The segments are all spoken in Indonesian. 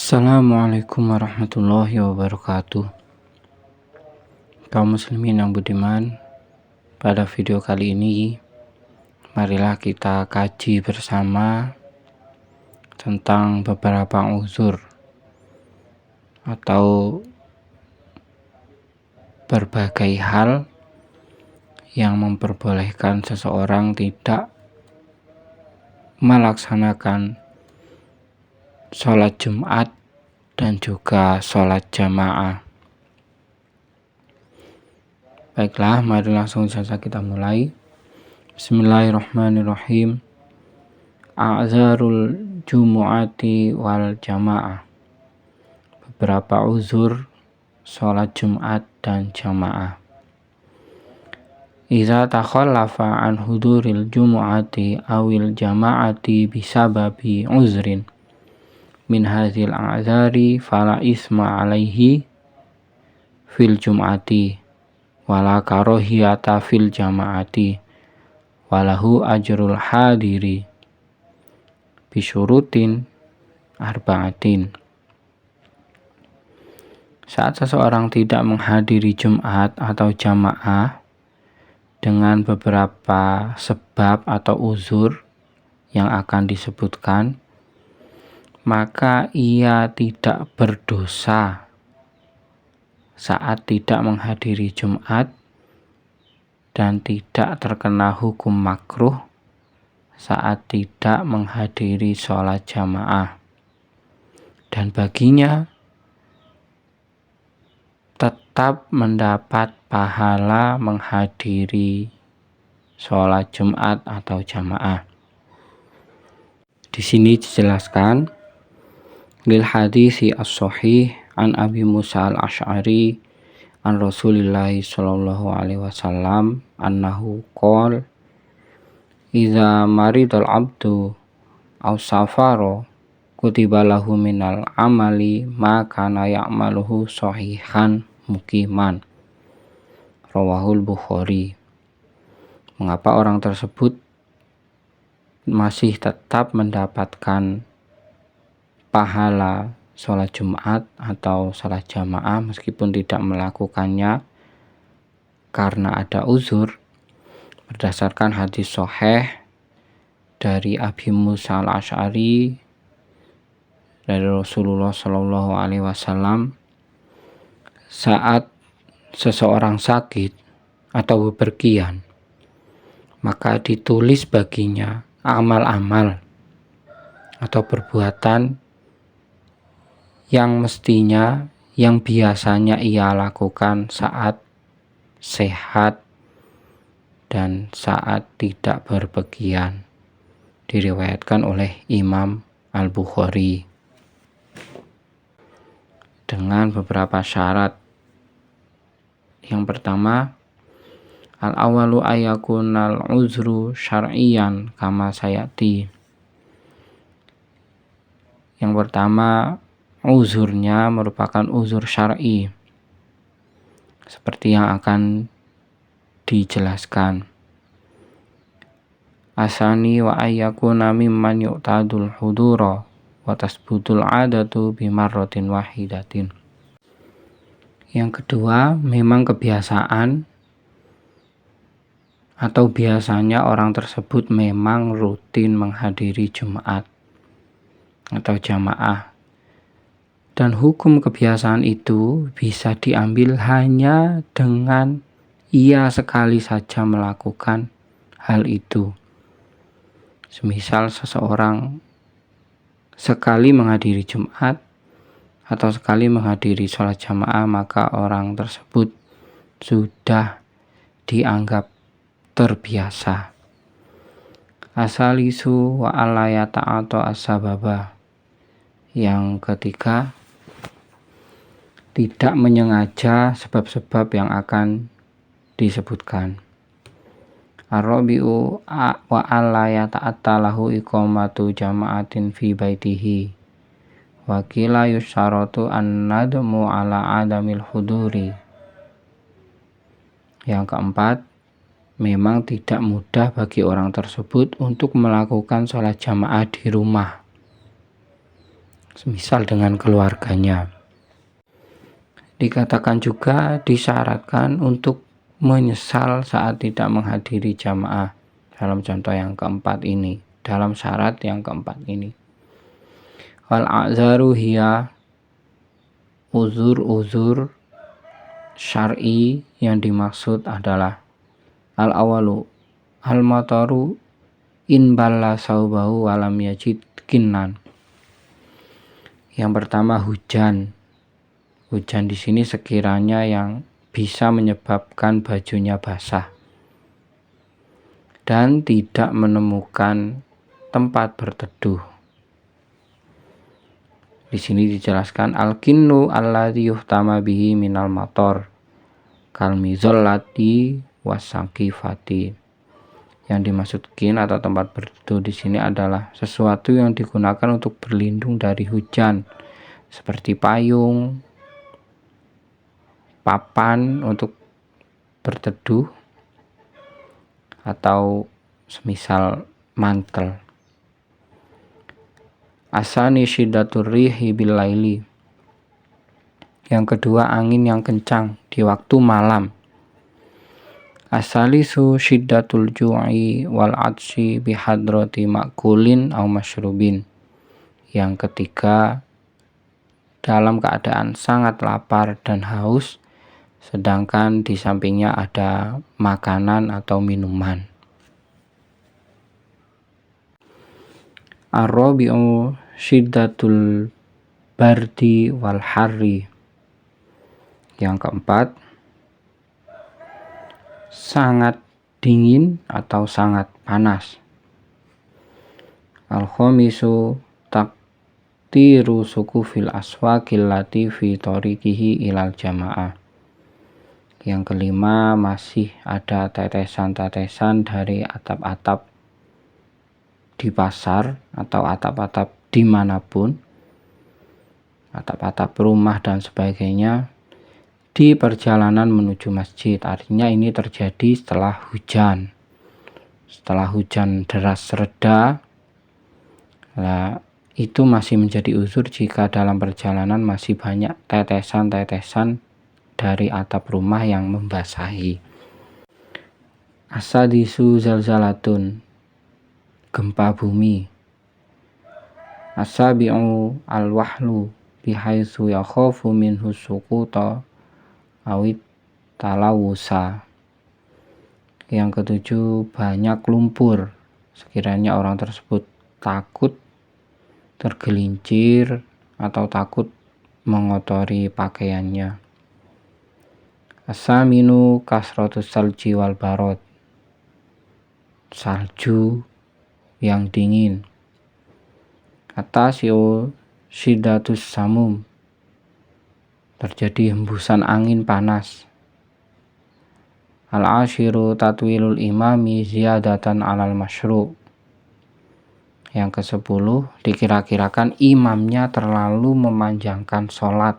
Assalamualaikum warahmatullahi wabarakatuh. Kaum muslimin yang budiman, pada video kali ini marilah kita kaji bersama tentang beberapa uzur atau berbagai hal yang memperbolehkan seseorang tidak melaksanakan sholat Jumat dan juga sholat jamaah. Baiklah, mari langsung saja kita mulai. Bismillahirrahmanirrahim. A'zarul jumu'ati wal jamaah. Beberapa uzur sholat Jumat dan jamaah. Iza takhallafa an huduril jumu'ati awil jama'ati bisababi uzrin min hadzal a'zari fala isma alaihi fil jum'ati wala karohiyata fil jama'ati walahu ajrul hadiri bisyurutin arba'atin. Saat seseorang tidak menghadiri Jumat atau jamaah dengan beberapa sebab atau uzur yang akan disebutkan, maka ia tidak berdosa saat tidak menghadiri Jumat dan tidak terkena hukum makruh saat tidak menghadiri sholat jamaah. Dan baginya tetap mendapat pahala menghadiri sholat Jumat atau jamaah. Di sini dijelaskan lil hadisi as-sahih an Abi Musa al-Asy'ari an Rasulillah sallallahu alaihi wasallam annahu qol idza maridal abdu aw safaro kutiba lahu minal amali ma kana ya'maluhu sahihan muqiman. Rawahul Bukhari. Mengapa orang tersebut masih tetap mendapatkan pahala sholat Jumat atau sholat jamaah meskipun tidak melakukannya karena ada uzur? Berdasarkan hadis sahih dari Abi Musa al-Asy'ari dari Rasulullah Shallallahu Alaihi Wasallam, saat seseorang sakit atau bepergian, maka ditulis baginya amal-amal atau perbuatan yang mestinya, yang biasanya ia lakukan saat sehat dan saat tidak berpergian. Diriwayatkan oleh Imam Al-Bukhari dengan beberapa syarat. Yang pertama, al-awalu ayakunal uzru syar'iyan kama sayati. Yang pertama, uzurnya merupakan uzur syar'i seperti yang akan dijelaskan. Asani wa ayyakuna mimman yu'tadul hudura wa tasbutul adatu bimarratin wahidatin. Yang kedua, memang kebiasaan atau biasanya orang tersebut memang rutin menghadiri Jumat atau jamaah. Dan hukum kebiasaan itu bisa diambil hanya dengan ia sekali saja melakukan hal itu. Semisal seseorang sekali menghadiri Jumat atau sekali menghadiri sholat jamaah, maka orang tersebut sudah dianggap terbiasa. Asalisu wa alayata atau asbabah. Yang ketiga, tidak menyengaja sebab-sebab yang akan disebutkan. Ar-rabi'u wa alla yata'attalahu iqamatu jama'atin fi baitihi wa qila yusyaratu an-nadmu ala adamil huduri. Yang keempat, memang tidak mudah bagi orang tersebut untuk melakukan sholat jamaah di rumah semisal dengan keluarganya. Dikatakan juga disyaratkan untuk menyesal saat tidak menghadiri jamaah dalam contoh yang keempat ini, dalam syarat yang keempat ini. Wal a'zaru hiya, uzur-uzur syar'i yang dimaksud adalah al awalu al mataru in balla saubahu walam yajid kinnan. Yang pertama hujan. Hujan di sini sekiranya yang bisa menyebabkan bajunya basah dan tidak menemukan tempat berteduh. Di sini dijelaskan al-kinnu alladzi yuhtama bihi minal mator kal mizallati wasaqifati. Yang dimaksud kin atau tempat berteduh di sini adalah sesuatu yang digunakan untuk berlindung dari hujan, seperti payung, papan untuk berteduh, atau semisal mantel. Asani syiddatur rihi bil laili. Yang kedua, angin yang kencang di waktu malam. Asalisu syiddatul ju'i wal atsi bihadrati makulin au masyrubin. Yang ketiga, dalam keadaan sangat lapar dan haus, sedangkan di sampingnya ada makanan atau minuman. Ar-rabi'u syiddatul bardi wal harri. Yang keempat, sangat dingin atau sangat panas. Al-khamisu taktiru sukufil aswaqil lati fi tariqihi ilal jamaah. Yang kelima, masih ada tetesan-tetesan dari atap-atap di pasar atau atap-atap dimanapun, atap-atap rumah dan sebagainya, di perjalanan menuju masjid. Artinya ini terjadi setelah hujan. Setelah hujan deras reda, nah, itu masih menjadi uzur jika dalam perjalanan masih banyak tetesan-tetesan dari atap rumah yang membasahi. Asadisu zalzalatun, gempa bumi. Asabi'u al-wahlu bihaitsu yakhafu minhu suquta awit talawusa. Yang ketujuh, banyak lumpur, sekiranya orang tersebut takut tergelincir atau takut mengotori pakaiannya. Asaminu kasratus salji wal barod, salju yang dingin. Atasiu syiddatus samum, terjadi hembusan angin panas. Al-ashiru tatwilul imami ziyadatan alal masyru'. Yang ke-10, dikira-kirakan imamnya terlalu memanjangkan sholat,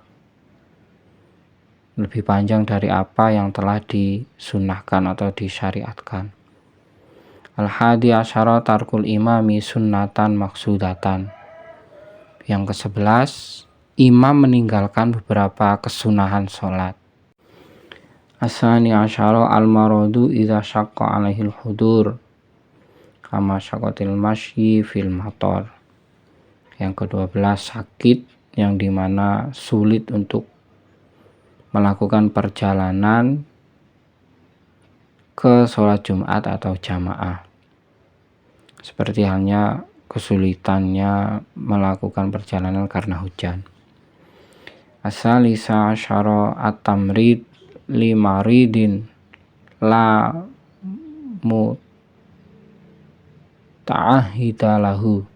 lebih panjang dari apa yang telah disunnahkan atau disyariatkan. Al-hadi asyara tarkul imami sunnatan maksudatan. Yang ke-11, imam meninggalkan beberapa kesunahan sholat. Asani asyara al-maradu idza syaqqa alaihil hudur kama syaqatil masyi fil matar. Yang ke-12, sakit yang dimana sulit untuk melakukan perjalanan ke sholat Jumat atau jamaah, seperti halnya kesulitannya melakukan perjalanan karena hujan. Asalisa asyara at-tamrid limaridin la muta'ahida lahu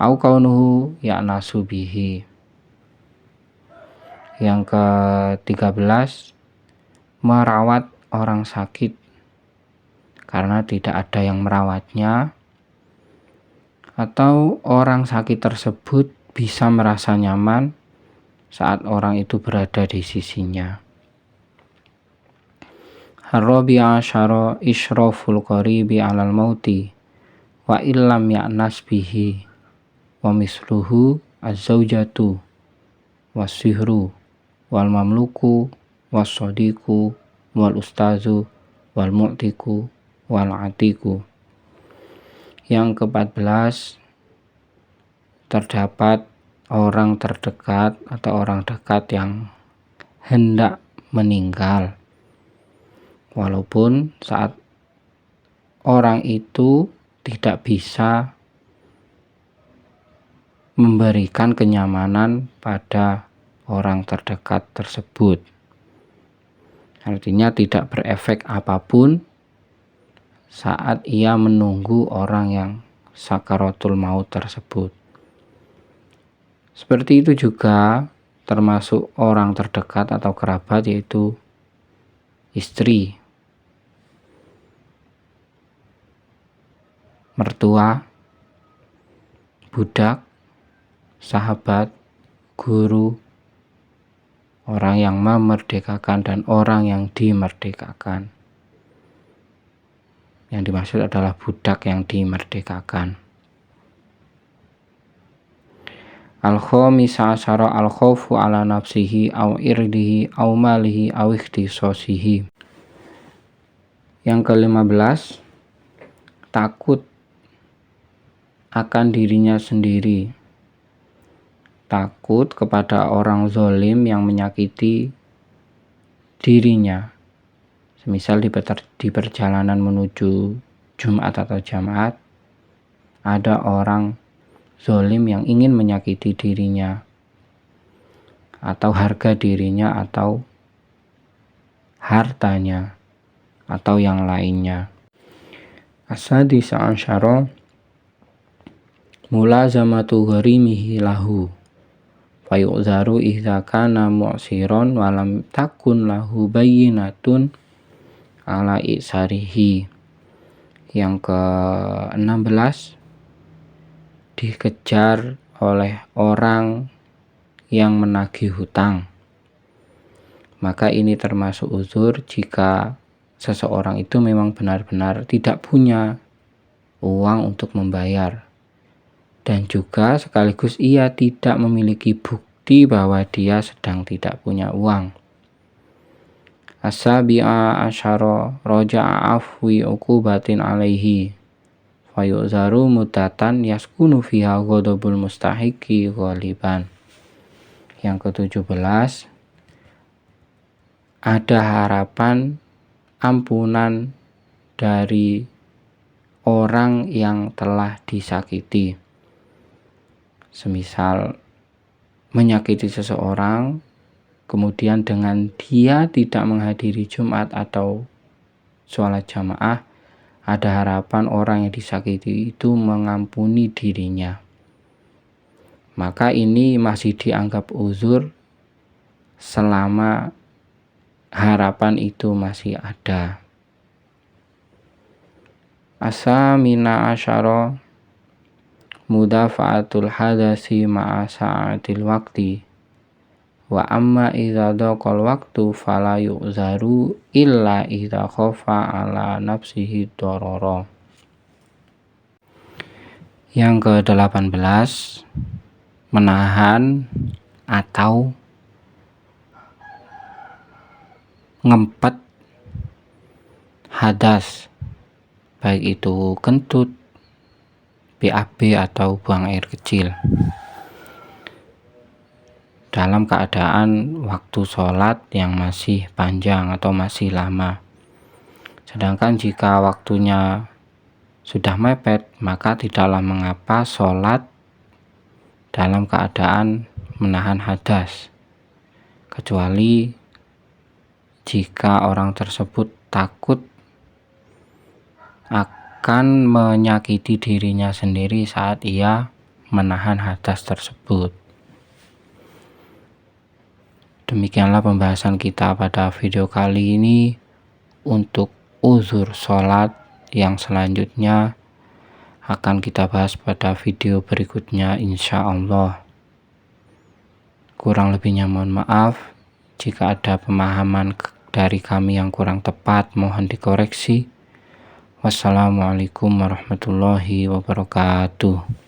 au kaunuhu ya'nasu bihi. Yang ke-13, merawat orang sakit karena tidak ada yang merawatnya, atau orang sakit tersebut bisa merasa nyaman saat orang itu berada di sisinya. Ar-rabi'a asyara isyraful qaribi 'alal mauti wa illam ya'nas bihi. wa misluhu az-zaujatu was-sihru wal mamluku was-sadiqu wal ustazu wal mu'tiku wal atiku. Yang ke-14, terdapat orang terdekat atau orang dekat yang hendak meninggal, walaupun saat orang itu tidak bisa memberikan kenyamanan pada orang terdekat tersebut. Artinya tidak berefek apapun saat ia menunggu orang yang sakaratul maut tersebut. Seperti itu juga termasuk orang terdekat atau kerabat, yaitu istri, mertua, budak, sahabat, guru, orang yang memerdekakan dan orang yang dimerdekakan. Yang dimaksud adalah budak yang dimerdekakan. Al-khamisa asyara al-khawfu ala nafsihi aw irdihi aw malihi aw ikhtisasihi. Yang ke-15, takut akan dirinya sendiri, takut kepada orang zalim yang menyakiti dirinya. Semisal di perjalanan menuju Jumat atau jamaat, ada orang zalim yang ingin menyakiti dirinya atau harga dirinya atau hartanya atau yang lainnya. As-sadisa asyara mulazamatu gharimihi lahu fayu'zaru idza kana mu'siron walam takun lahu bayyinatun ala isarihi. Yang ke-16, dikejar oleh orang yang menagih hutang. Maka ini termasuk uzur jika seseorang itu memang benar-benar tidak punya uang untuk membayar, dan juga sekaligus ia tidak memiliki bukti bahwa dia sedang tidak punya uang. As-sabi'a asyara roja'a afwi uqubatin alaihi fayu'zaru mudatan yaskunu fiha ghadabul mustahiqi ghaliban. Yang ke-17, ada harapan ampunan dari orang yang telah disakiti. Semisal menyakiti seseorang, kemudian dengan dia tidak menghadiri Jumat atau sholat jamaah, ada harapan orang yang disakiti itu mengampuni dirinya. Maka ini masih dianggap uzur selama harapan itu masih ada. As-samina asyara mudafa'atul hadasi ma'a sa'atil waqti wa amma idza daqal waqtu fala yu'zaru illa idza khafa ala nafsihi darara. Yang ke-18, menahan atau ngempet hadas, baik itu kentut, BAB atau buang air kecil, dalam keadaan waktu sholat yang masih panjang atau masih lama. Sedangkan jika waktunya sudah mepet, maka tidaklah mengapa sholat dalam keadaan menahan hadas, kecuali jika orang tersebut takut akan menyakiti dirinya sendiri saat ia menahan hadas tersebut. Demikianlah pembahasan kita pada video kali ini untuk uzur sholat. Yang selanjutnya akan kita bahas pada video berikutnya insya Allah. Kurang lebihnya mohon maaf. Jika ada pemahaman dari kami yang kurang tepat, mohon dikoreksi. Wassalamualaikum warahmatullahi wabarakatuh.